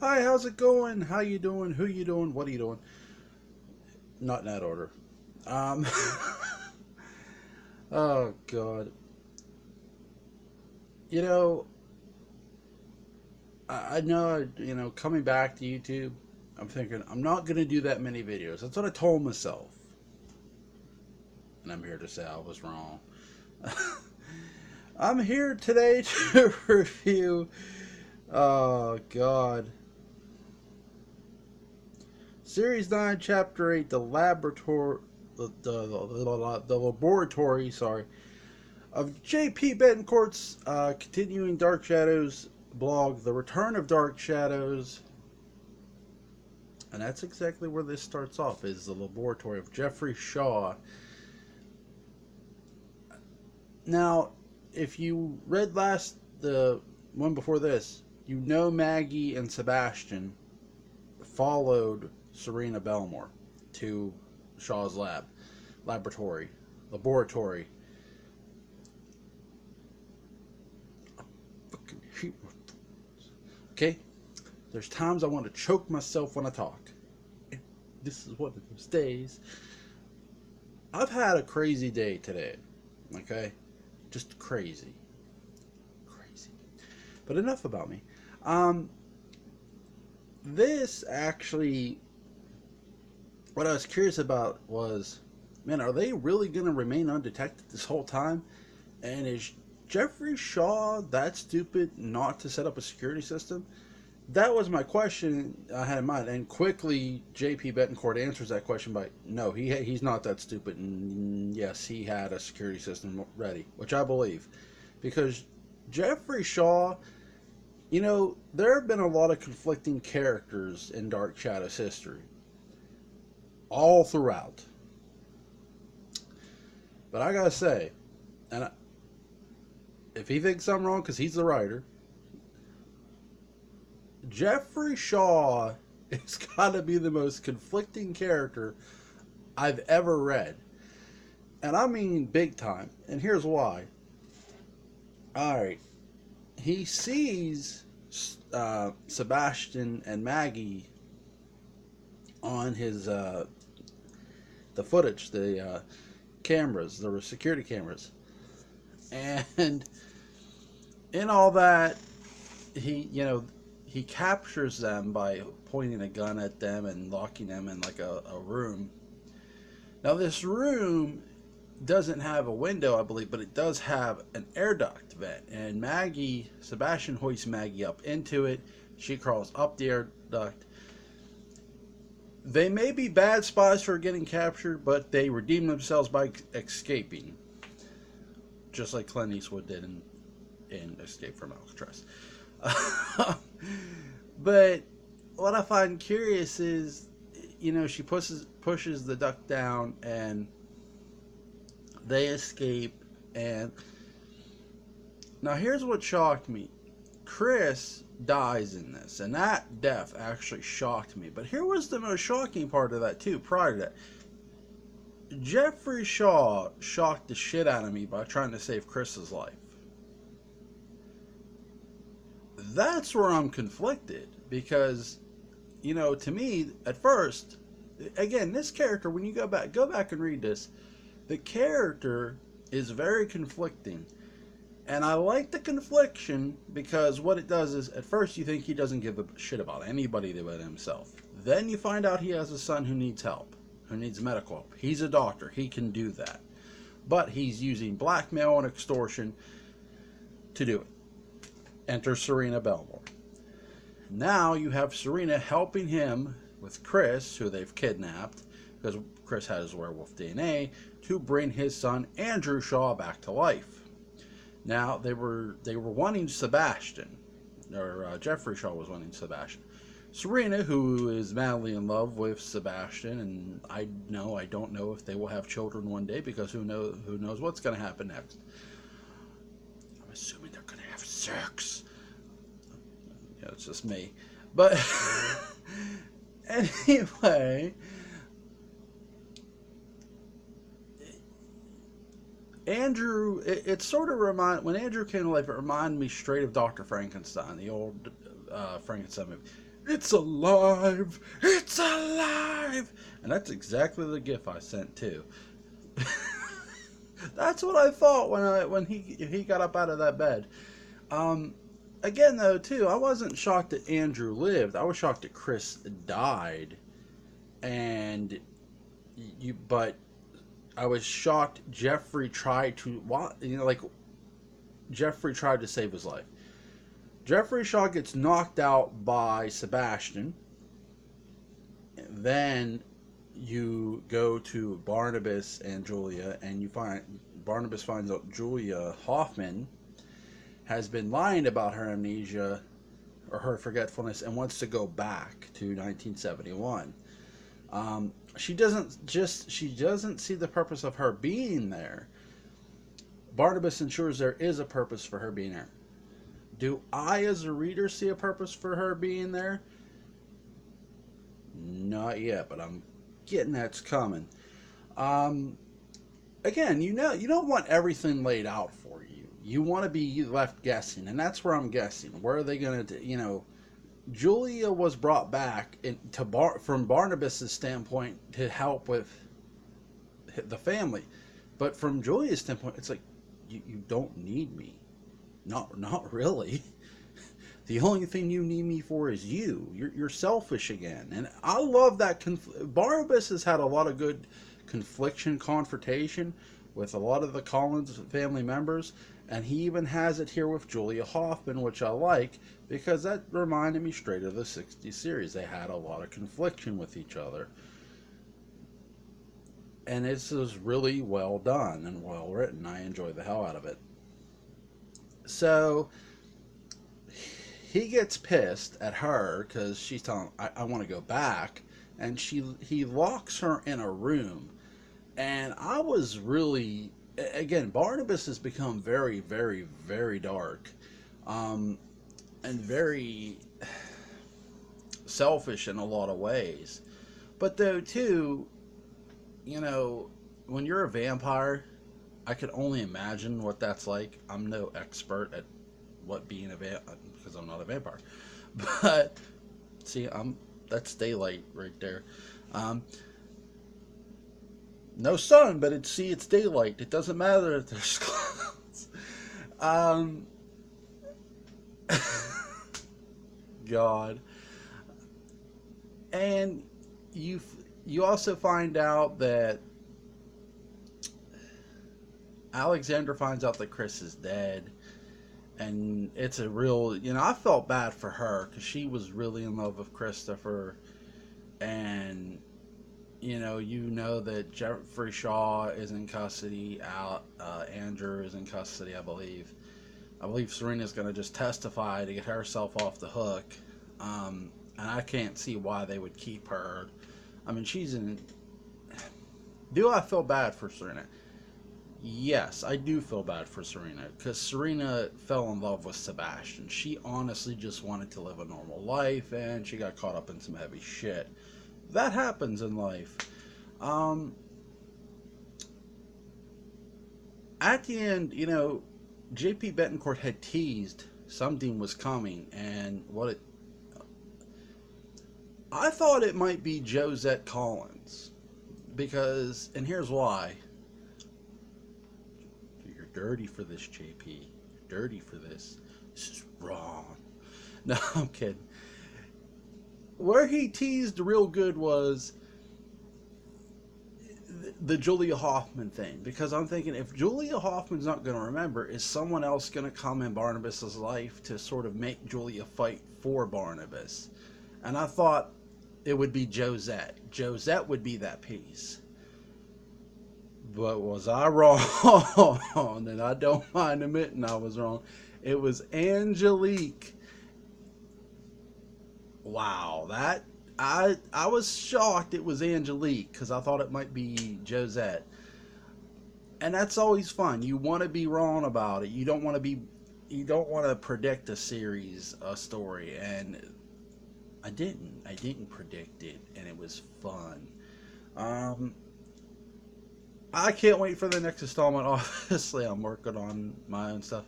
Hi, how's it going? How you doing? Who you doing? What are you doing? Not in that order. Um, oh God. You know, I know. Coming back to YouTube, I'm thinking I'm not gonna do that many videos. That's what I told myself, and I'm here to say I was wrong. I'm here today to review. Oh God. Series 9, Chapter 8, the laboratory, the laboratory, sorry, of J.P. Betancourt's continuing Dark Shadows blog, The Return of Dark Shadows. And that's exactly where this starts off, is the laboratory of Jeffery Shaw. Now, if you read the one before this, you know Maggie and Sebastian followed Serena Belmore to Shaw's laboratory. Fucking hate my thoughts. Okay? There's times I want to choke myself when I talk. And this is one of those days. I've had a crazy day today. Okay? Just crazy. Crazy. But enough about me. This actually, what I was curious about was, man, are they really going to remain undetected this whole time? And is Jeffrey Shaw that stupid not to set up a security system? That was my question I had in mind. And quickly, J.P. Betancourt answers that question by, no, he's not that stupid. And yes, he had a security system ready, which I believe. Because Jeffrey Shaw, there have been a lot of conflicting characters in Dark Shadows history. All throughout. But I gotta say, if he thinks I'm wrong, because he's the writer, Jeffrey Shaw has got to be the most conflicting character I've ever read. And I mean big time. And here's why. Alright. He sees Sebastian and Maggie on his the footage, the cameras, the security cameras. And in all that, he captures them by pointing a gun at them and locking them in like a room. Now this room doesn't have a window, I believe, but it does have an air duct vent. And Sebastian hoists Maggie up into it. She crawls up the air duct. They may be bad spies for getting captured, but they redeem themselves by escaping. Just like Clint Eastwood did in Escape from Alcatraz. But what I find curious is, she pushes the duct down and they escape. And now here's what shocked me. Chris dies in this, and that death actually shocked me. But here was the most shocking part of that too. Prior to that, Jeffrey Shaw shocked the shit out of me by trying to save Chris's life. That's where I'm conflicted, because to me at first, again, this character, when you go back and read this, the character is very conflicting. And I like the confliction because what it does is, at first you think he doesn't give a shit about anybody but himself. Then you find out he has a son who needs help, who needs medical help. He's a doctor, he can do that. But he's using blackmail and extortion to do it. Enter Serena Belmore. Now you have Serena helping him with Chris, who they've kidnapped, because Chris has werewolf DNA, to bring his son Andrew Shaw back to life. Now they were wanting Sebastian, or Jeffrey Shaw was wanting Sebastian. Serena, who is madly in love with Sebastian, and I don't know if they will have children one day, because who knows what's going to happen next. I'm assuming they're going to have sex. Yeah, it's just me. But anyway, Andrew, it sort of when Andrew came to life, it reminded me straight of Dr. Frankenstein, the old Frankenstein movie. It's alive! It's alive! And that's exactly the gif I sent too. That's what I thought when he got up out of that bed. Um, Again though too, I wasn't shocked that Andrew lived. I was shocked that Chris died, and but I was shocked Jeffrey tried to, like Jeffrey tried to save his life. Jeffrey Shaw gets knocked out by Sebastian. Then you go to Barnabas and Julia, and you find Barnabas finds out Julia Hoffman has been lying about her amnesia or her forgetfulness and wants to go back to 1971. She doesn't see the purpose of her being there. Barnabas ensures there is a purpose for her being there. Do I, as a reader, see a purpose for her being there? Not yet, but I'm getting that's coming. Again, you don't want everything laid out for you. You want to be left guessing, and that's where I'm guessing. Where are they going to, Julia was brought back from Barnabas' standpoint to help with the family, but from Julia's standpoint, it's like you don't need me. Not really. The only thing you need me for is you. You're selfish again. And I love that. Barnabas has had a lot of good confrontation with a lot of the Collins family members. And he even has it here with Julia Hoffman, which I like, because that reminded me straight of the 60s series. They had a lot of confliction with each other. And this is really well done and well written. I enjoy the hell out of it. So he gets pissed at her because she's telling him, I want to go back. And he locks her in a room. And I was really, again, Barnabas has become very, very, very dark. And very selfish in a lot of ways. But though, too, when you're a vampire, I could only imagine what that's like. I'm no expert at what being a vampire, because I'm not a vampire. But, see, that's daylight right there. No sun, but it's daylight. It doesn't matter if there's clouds. God. And you also find out that Alexander finds out that Chris is dead, and it's a real, I felt bad for her because she was really in love with Christopher, and that Jeffery Shaw is in custody. Andrew is in custody, I believe. I believe Serena's going to just testify to get herself off the hook. And I can't see why they would keep her. I mean, do I feel bad for Serena? Yes, I do feel bad for Serena, because Serena fell in love with Sebastian. She honestly just wanted to live a normal life, and she got caught up in some heavy shit. That happens in life. At the end, J.P. Betancourt had teased something was coming, and I thought it might be Josette Collins, because, and here's why. You're dirty for this, JP. You're dirty for this. This is wrong. No, I'm kidding. Where he teased real good was the Julia Hoffman thing, because I'm thinking, if Julia Hoffman's not going to remember, is someone else going to come in Barnabas's life to sort of make Julia fight for Barnabas? And I thought it would be Josette. Josette would be that piece. But was I wrong? And I don't mind admitting I was wrong. It was Angelique. Wow, that I was shocked it was Angelique, because I thought it might be Josette. And that's always fun. You want to be wrong about it. You don't want to predict a story, and I didn't predict it, and it was fun. I can't wait for the next installment. Obviously, I'm working on my own stuff.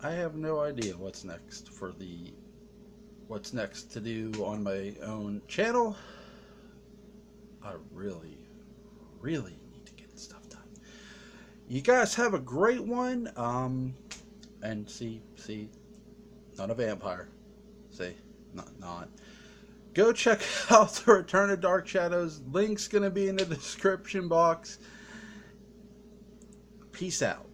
I have no idea what's next for what's next to do on my own channel. I really need to get stuff done. You guys have a great one. And see, not a vampire. See, not. Go check out the Return of Dark Shadows. Link's gonna be in the description box. Peace out.